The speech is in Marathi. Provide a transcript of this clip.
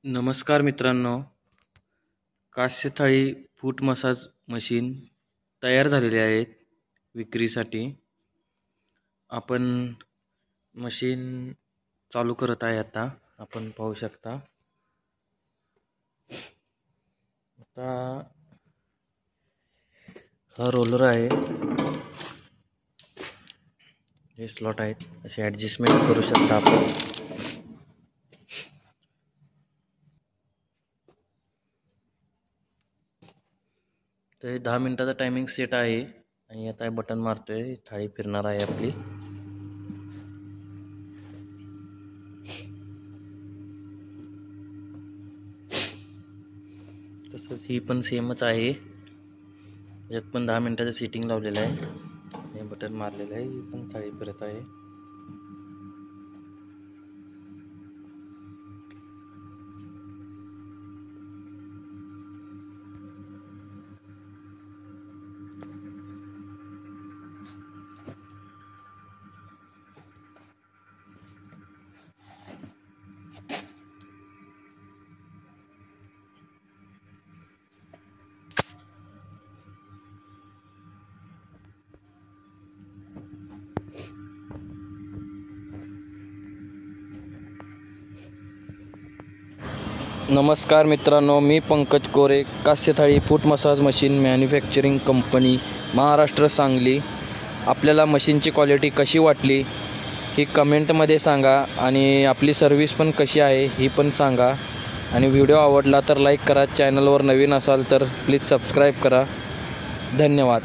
नमस्कार मित्रांनो, कास्य थाळी फूट मसाज मशीन तयार झालेले आहेत विक्रीसाठी। आपण मशीन चालू करत आहे आता आपण पाहू शकता। आता हा रोलर आहे, हे स्लॉट आहेत, असे ॲडजस्टमेंट करू शकता आपण। तर 10 मिनिटाचा टायमिंग सेट आहे आणि आता बटन मारतोय, थाळी फिरणार आहे आपली। तसंच ही पण सेमच आहे, यात पण 10 मिनिटाचं सेटिंग लावलेलं आहे, हे बटन मारलेलं आहे, ही पण थाळी फिरत आहे। नमस्कार मित्रांनो, मी पंकज कोरे, कास्य थाळी foot massage machine manufacturing company, Maharashtra, Sangli. आपल्याला मशीनची क्वालिटी कशी वाटली ही कमेंटमध्ये सांगा आणि आपली सर्व्हिस पण कशी आहे ही पण सांगा। आणि व्हिडिओ आवडला तर लाईक करा, चॅनलवर नवीन असाल तर प्लीज सबस्क्राईब करा। धन्यवाद।